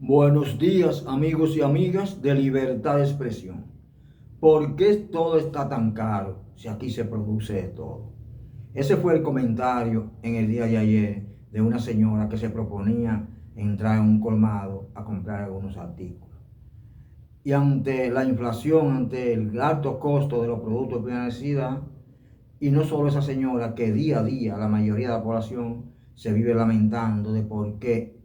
Buenos días, amigos y amigas de Libertad de Expresión. ¿Por qué todo está tan caro si aquí se produce de todo? Ese fue el comentario en el día de ayer de una señora que se proponía entrar en un colmado a comprar algunos artículos. Y ante la inflación, ante el alto costo de los productos de primera necesidad, y no solo esa señora, que día a día la mayoría de la población se vive lamentando de por qué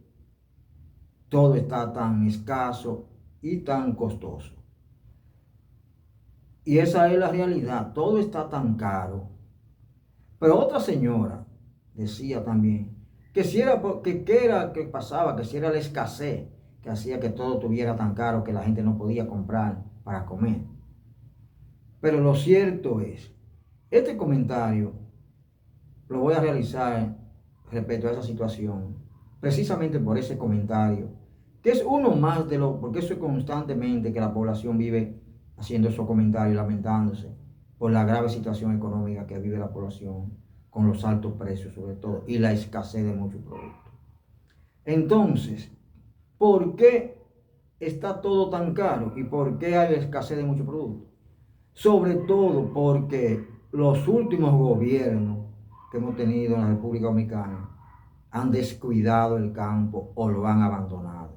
todo está tan escaso y tan costoso. Y esa es la realidad, todo está tan caro. Pero otra señora decía también que si era que era que pasaba, que si era la escasez que hacía que todo estuviera tan caro que la gente no podía comprar para comer. Pero lo cierto es, este comentario lo voy a realizar respecto a esa situación, precisamente por ese comentario, que es uno más de lo, porque eso es constantemente que la población vive haciendo esos comentarios, lamentándose por la grave situación económica que vive la población, con los altos precios sobre todo, y la escasez de muchos productos. Entonces, ¿por qué está todo tan caro y por qué hay escasez de muchos productos? Sobre todo porque los últimos gobiernos que hemos tenido en la República Dominicana han descuidado el campo o lo han abandonado.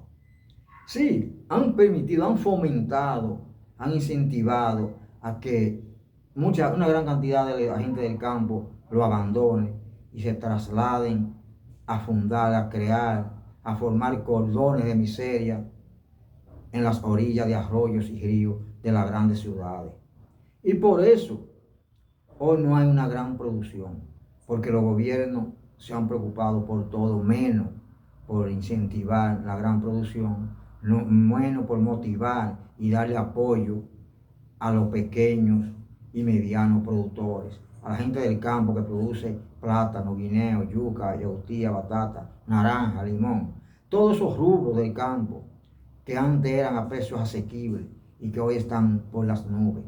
Sí, han permitido, han fomentado, han incentivado a que una gran cantidad de la gente del campo lo abandone y se trasladen a fundar, a crear, a formar cordones de miseria en las orillas de arroyos y ríos de las grandes ciudades. Y por eso hoy no hay una gran producción, porque los gobiernos se han preocupado por todo, menos por incentivar la gran producción, menos por motivar y darle apoyo a los pequeños y medianos productores, a la gente del campo que produce plátano, guineo, yuca, yautía, batata, naranja, limón, todos esos rubros del campo que antes eran a precios asequibles y que hoy están por las nubes,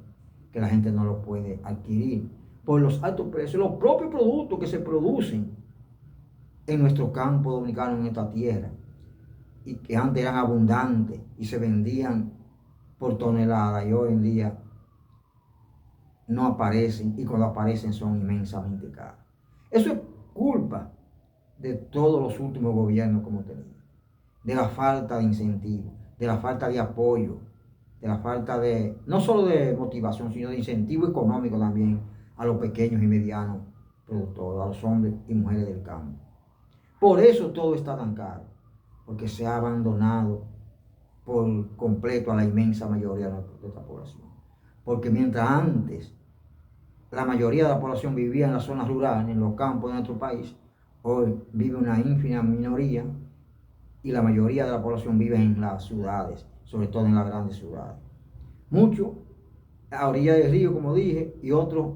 que la gente no los puede adquirir por los altos precios, los propios productos que se producen en nuestro campo dominicano, en esta tierra, y que antes eran abundantes y se vendían por tonelada, y hoy en día no aparecen, y cuando aparecen son inmensamente caros. Eso es culpa de todos los últimos gobiernos que hemos tenido, de la falta de incentivo, de la falta de apoyo, de la falta de, no solo de motivación, sino de incentivo económico también a los pequeños y medianos productores, a los hombres y mujeres del campo. Por eso todo está tan caro, porque se ha abandonado por completo a la inmensa mayoría de nuestra población. Porque mientras antes la mayoría de la población vivía en las zonas rurales, en los campos de nuestro país, hoy vive una ínfima minoría y la mayoría de la población vive en las ciudades, sobre todo en las grandes ciudades. Muchos a orilla del río, como dije, y otros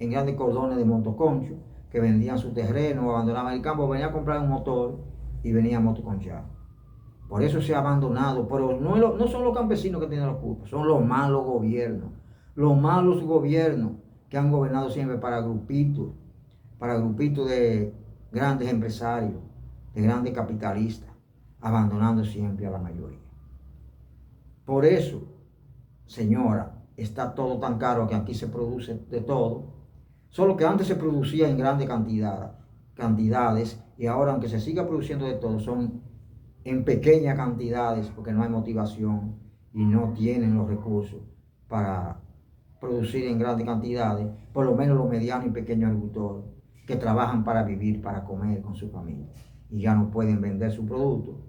en grandes cordones de motoconcho, que vendían su terreno, abandonaban el campo, venían a comprar un motor y venían a motoconchar. Por eso se ha abandonado, pero no son los campesinos que tienen los culpas, son los malos gobiernos que han gobernado siempre para grupitos de grandes empresarios, de grandes capitalistas, abandonando siempre a la mayoría. Por eso, señora, está todo tan caro que aquí se produce de todo, solo que antes se producía en grandes cantidades y ahora, aunque se siga produciendo de todo, son en pequeñas cantidades porque no hay motivación y no tienen los recursos para producir en grandes cantidades, por lo menos los medianos y pequeños agricultores que trabajan para vivir, para comer con su familia y ya no pueden vender su producto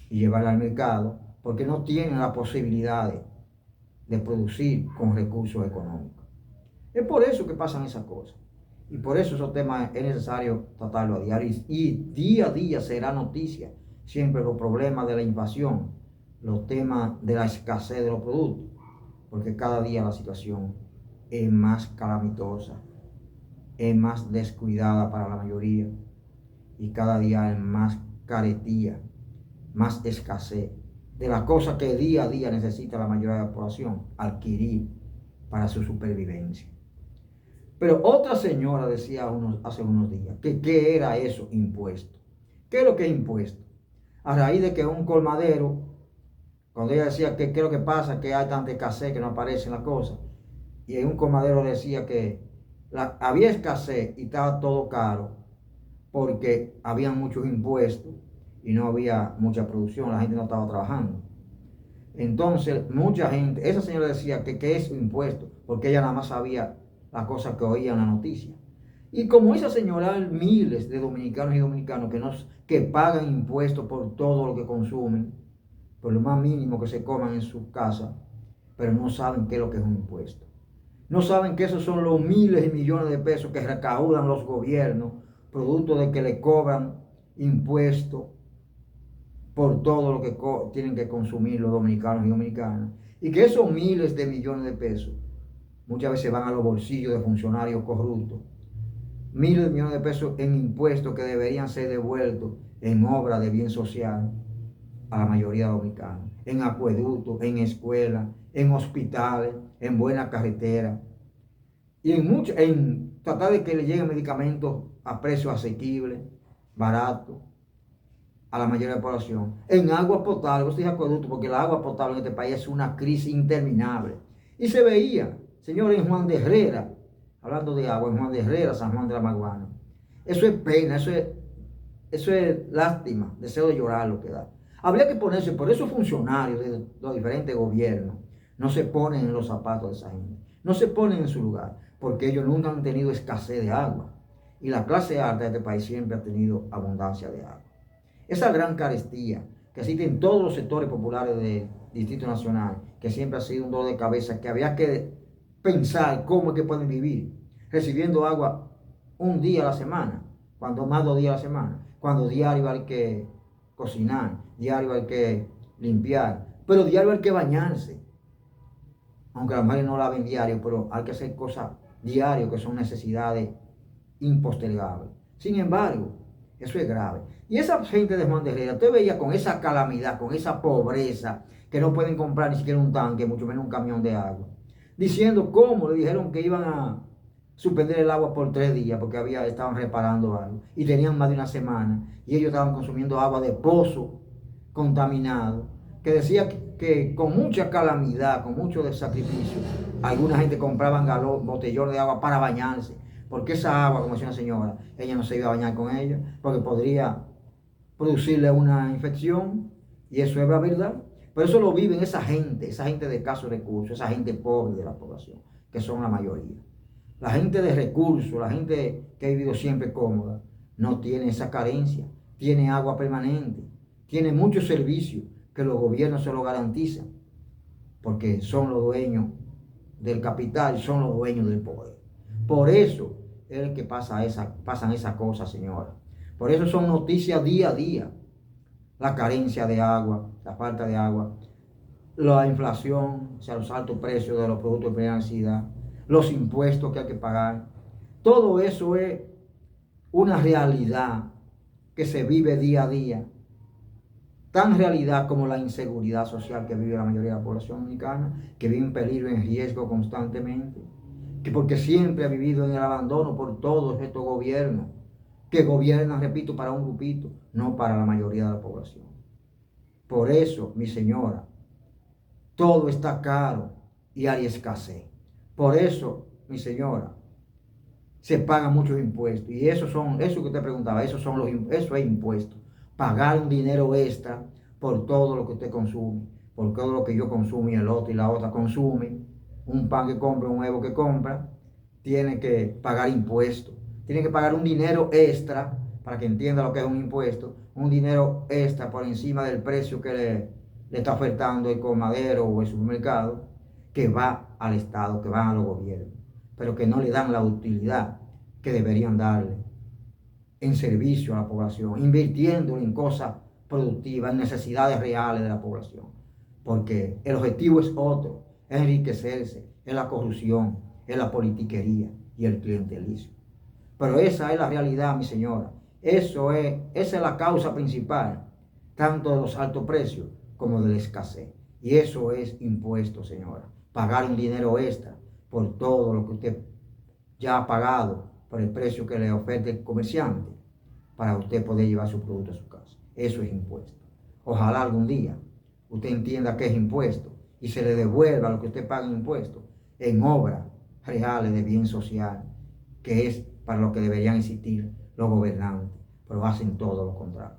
y llevarlo al mercado porque no tienen las posibilidades de producir con recursos económicos. Es por eso que pasan esas cosas. Y por eso esos temas es necesario tratarlo a diario. Y día a día será noticia siempre los problemas de la invasión, los temas de la escasez de los productos. Porque cada día la situación es más calamitosa, es más descuidada para la mayoría. Y cada día hay más caretía, más escasez de las cosas que día a día necesita la mayoría de la población adquirir para su supervivencia. Pero otra señora decía hace unos días que qué era eso, impuesto. ¿Qué es lo que es impuesto? a raíz de que un colmadero, cuando ella decía que qué es lo que pasa, que hay tanta escasez, que no aparecen las cosas, y un colmadero decía que había escasez y estaba todo caro porque había muchos impuestos y no había mucha producción, la gente no estaba trabajando. Entonces, mucha gente, esa señora decía que es impuesto, porque ella nada más sabía las cosas que oía en la noticia. Y como esa señora, hay miles de dominicanos y dominicanos que pagan impuestos por todo lo que consumen, por lo más mínimo que se coman en sus casas, pero no saben qué es lo que es un impuesto. No saben que esos son los miles y millones de pesos que recaudan los gobiernos, producto de que le cobran impuestos por todo lo que tienen que consumir los dominicanos y dominicanas. Y que esos miles de millones de pesos muchas veces van a los bolsillos de funcionarios corruptos. Miles de millones de pesos en impuestos que deberían ser devueltos en obras de bien social a la mayoría dominicana, en acueductos, en escuelas, en hospitales, en buenas carreteras y en tratar de que le lleguen medicamentos a precios asequibles, baratos a la mayoría de la población. En agua potable, vos dije acueducto, porque el agua potable en este país es una crisis interminable. Y se veía, señores, en Juan de Herrera, hablando de agua, en Juan de Herrera, San Juan de la Maguana. Eso es pena, eso es lástima, deseo de llorar lo que da. Habría que ponerse, por esos funcionarios de los diferentes gobiernos, no se ponen en los zapatos de esa gente, no se ponen en su lugar, porque ellos nunca han tenido escasez de agua. Y la clase alta de este país siempre ha tenido abundancia de agua. Esa gran carestía que existe en todos los sectores populares del Distrito Nacional, que siempre ha sido un dolor de cabeza, que había que pensar cómo es que pueden vivir, recibiendo agua un día a la semana, cuando más 2 días a la semana, cuando diario hay que cocinar, diario hay que limpiar, pero diario hay que bañarse. Aunque las mujeres no laven diario, pero hay que hacer cosas diario que son necesidades impostergables. Sin embargo, eso es grave. Y esa gente de Juan de Herrera, usted veía con esa calamidad, con esa pobreza, que no pueden comprar ni siquiera un tanque, mucho menos un camión de agua. Diciendo cómo le dijeron que iban a suspender el agua por 3 días porque estaban reparando algo. Y tenían más de una semana. Y ellos estaban consumiendo agua de pozo contaminado. Que decía que con mucha calamidad, con mucho sacrificio, alguna gente compraban botellones de agua para bañarse. Porque esa agua, como decía una señora, ella no se iba a bañar con ella, porque podría producirle una infección, y eso es la verdad. Pero eso lo viven esa gente de escasos recursos, esa gente pobre de la población, que son la mayoría. La gente de recursos, la gente que ha vivido siempre cómoda, no tiene esa carencia, tiene agua permanente, tiene muchos servicios que los gobiernos se lo garantizan, porque son los dueños del capital, son los dueños del poder. Por eso es el que pasan esas cosas, señora. Por eso son noticias día a día. La carencia de agua, la falta de agua, la inflación, o sea, los altos precios de los productos de primera necesidad, los impuestos que hay que pagar. Todo eso es una realidad que se vive día a día. Tan realidad como la inseguridad social que vive la mayoría de la población dominicana, que vive en peligro, en riesgo constantemente, que porque siempre ha vivido en el abandono por todos estos gobiernos, que gobiernan, repito, para un grupito, no para la mayoría de la población. Por eso, mi señora, todo está caro y hay escasez. Por eso, mi señora, se pagan muchos impuestos. Y eso que usted preguntaba, eso es impuestos. Pagar un dinero extra por todo lo que usted consume, por todo lo que yo consumo y el otro y la otra consumen. Un pan que compra, un huevo que compra, tiene que pagar impuestos. Tiene que pagar un dinero extra, para que entienda lo que es un impuesto, un dinero extra por encima del precio que le está ofertando el colmadero o el supermercado, que va al Estado, que va a los gobiernos, pero que no le dan la utilidad que deberían darle en servicio a la población, invirtiendo en cosas productivas, en necesidades reales de la población. Porque el objetivo es otro, es enriquecerse, es la corrupción, es la politiquería y el clientelismo. Pero esa es la realidad, mi señora. Esa es la causa principal, tanto de los altos precios como de la escasez. Y eso es impuesto, señora. Pagar un dinero extra por todo lo que usted ya ha pagado, por el precio que le oferta el comerciante, para usted poder llevar su producto a su casa. Eso es impuesto. Ojalá algún día usted entienda que es impuesto y se le devuelva lo que usted paga en impuestos en obras reales de bien social, que es para lo que deberían existir los gobernantes, pero hacen todo lo contrario.